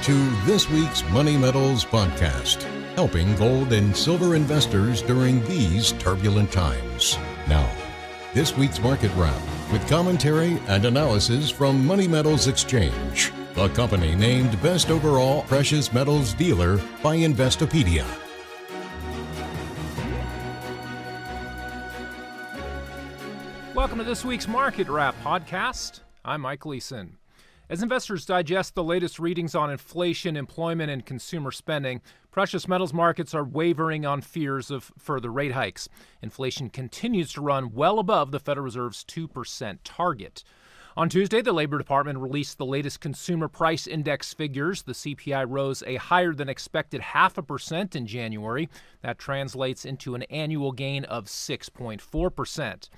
to this week's Money Metals podcast, helping gold and silver investors during these turbulent times. Now, this week's market wrap with commentary and analysis from Money Metals Exchange, the company named Best Overall Precious Metals Dealer by Investopedia. Welcome to this week's Market Wrap podcast. I'm Mike Leeson. As investors digest the latest readings on inflation, employment, and consumer spending, precious metals markets are wavering on fears of further rate hikes. Inflation continues to run well above the Federal Reserve's 2% target. On Tuesday, the Labor Department released the latest consumer price index figures. The CPI rose a higher than expected 0.5% in January. That translates into an annual gain of 6.4%.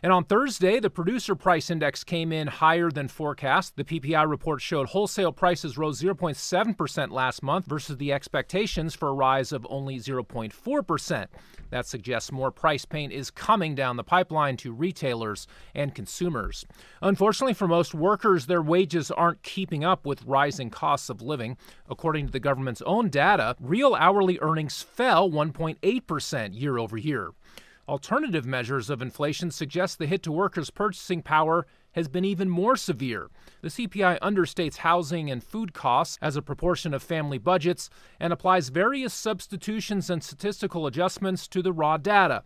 And on Thursday, the producer price index came in higher than forecast. The PPI report showed wholesale prices rose 0.7% last month versus the expectations for a rise of only 0.4%. That suggests more price pain is coming down the pipeline to retailers and consumers. Unfortunately for most workers, their wages aren't keeping up with rising costs of living. According to the government's own data, real hourly earnings fell 1.8% year over year. Alternative measures of inflation suggest the hit to workers' purchasing power has been even more severe. The CPI understates housing and food costs as a proportion of family budgets and applies various substitutions and statistical adjustments to the raw data.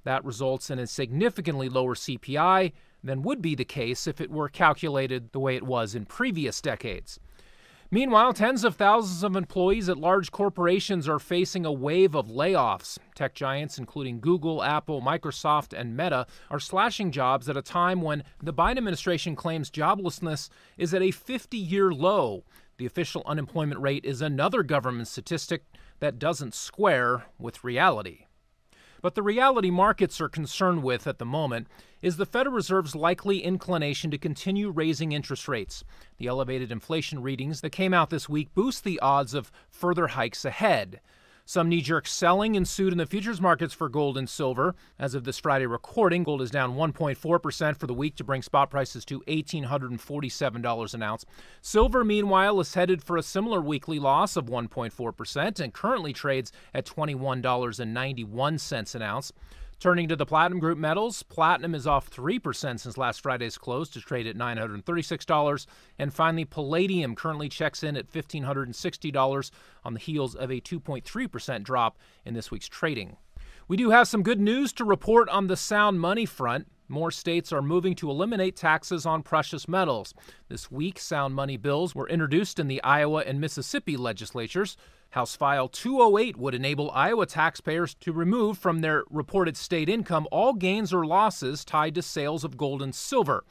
That results in a significantly lower CPI than would be the case if it were calculated the way it was in previous decades. Meanwhile, tens of thousands of employees at large corporations are facing a wave of layoffs. Tech giants, including Google, Apple, Microsoft, and Meta, are slashing jobs at a time when the Biden administration claims joblessness is at a 50-year low. The official unemployment rate is another government statistic that doesn't square with reality. But the reality markets are concerned with at the moment is the Federal Reserve's likely inclination to continue raising interest rates. The elevated inflation readings that came out this week boost the odds of further hikes ahead. Some knee-jerk selling ensued in the futures markets for gold and silver. As of this Friday recording, gold is down 1.4% for the week to bring spot prices to $1,847 an ounce. Silver, meanwhile, is headed for a similar weekly loss of 1.4% and currently trades at $21.91 an ounce. Turning to the platinum group metals, platinum is off 3% since last Friday's close to trade at $936. And finally, palladium currently checks in at $1,560 on the heels of a 2.3% drop in this week's trading. We do have some good news to report on the sound money front. More states are moving to eliminate taxes on precious metals. This week, sound money bills were introduced in the Iowa and Mississippi legislatures. House File 208 would enable Iowa taxpayers to remove from their reported state income all gains or losses tied to sales of gold and silver.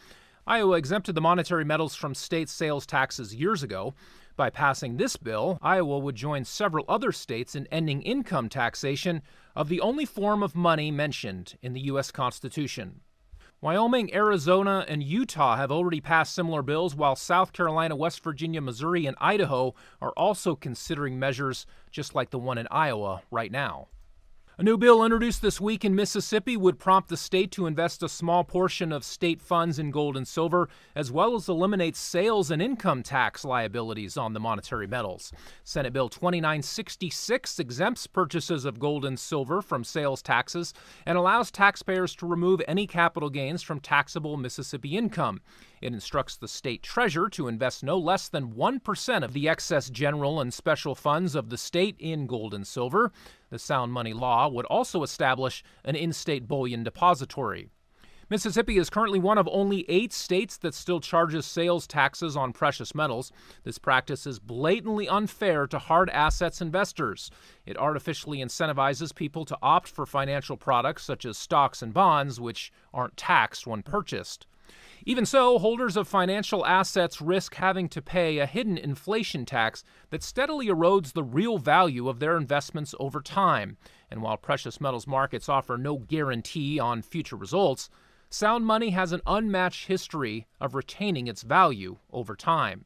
Iowa exempted the monetary metals from state sales taxes years ago. By passing this bill, Iowa would join several other states in ending income taxation of the only form of money mentioned in the U.S. Constitution. Wyoming, Arizona, and Utah have already passed similar bills, while South Carolina, West Virginia, Missouri, and Idaho are also considering measures just like the one in Iowa right now. A new bill introduced this week in Mississippi would prompt the state to invest a small portion of state funds in gold and silver, as well as eliminate sales and income tax liabilities on the monetary metals. Senate Bill 2966 exempts purchases of gold and silver from sales taxes and allows taxpayers to remove any capital gains from taxable Mississippi income. It instructs the state treasurer to invest no less than 1% of the excess general and special funds of the state in gold and silver. The sound money law would also establish an in-state bullion depository. Mississippi is currently one of only 8 states that still charges sales taxes on precious metals. This practice is blatantly unfair to hard assets investors. It artificially incentivizes people to opt for financial products such as stocks and bonds, which aren't taxed when purchased. Even so, holders of financial assets risk having to pay a hidden inflation tax that steadily erodes the real value of their investments over time. And while precious metals markets offer no guarantee on future results, sound money has an unmatched history of retaining its value over time.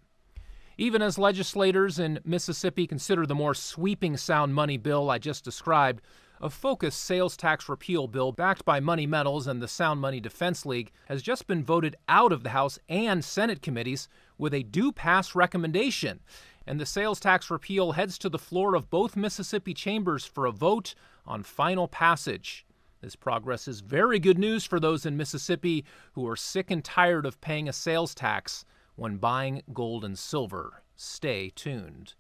Even as legislators in Mississippi consider the more sweeping sound money bill I just described, a focused sales tax repeal bill backed by Money Metals and the Sound Money Defense League has just been voted out of the House and Senate committees with a do-pass recommendation. and the sales tax repeal heads to the floor of both Mississippi chambers for a vote on final passage. This progress is very good news for those in Mississippi who are sick and tired of paying a sales tax when buying gold and silver. Stay tuned.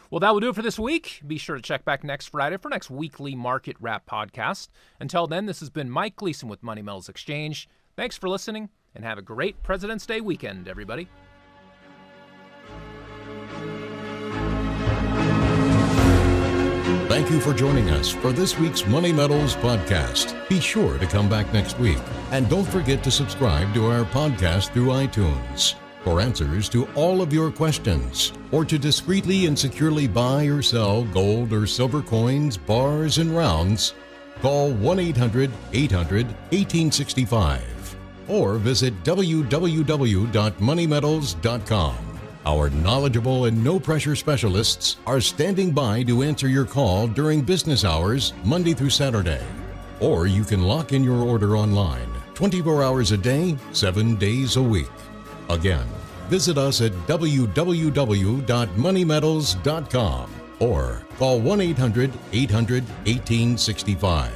Well, that will do it for this week. Be sure to check back next Friday for next weekly Market Wrap podcast. Until then, this has been Mike Gleason with Money Metals Exchange. Thanks for listening, and have a great President's Day weekend, everybody. Thank you for joining us for this week's Money Metals podcast. Be sure to come back next week. And don't forget to subscribe to our podcast through iTunes. For answers to all of your questions, or to discreetly and securely buy or sell gold or silver coins, bars, and rounds, call 1-800-800-1865 or visit www.moneymetals.com. Our knowledgeable and no-pressure specialists are standing by to answer your call during business hours, Monday through Saturday. Or you can lock in your order online, 24 hours a day, 7 days a week. Again, visit us at www.moneymetals.com or call 1-800-800-1865.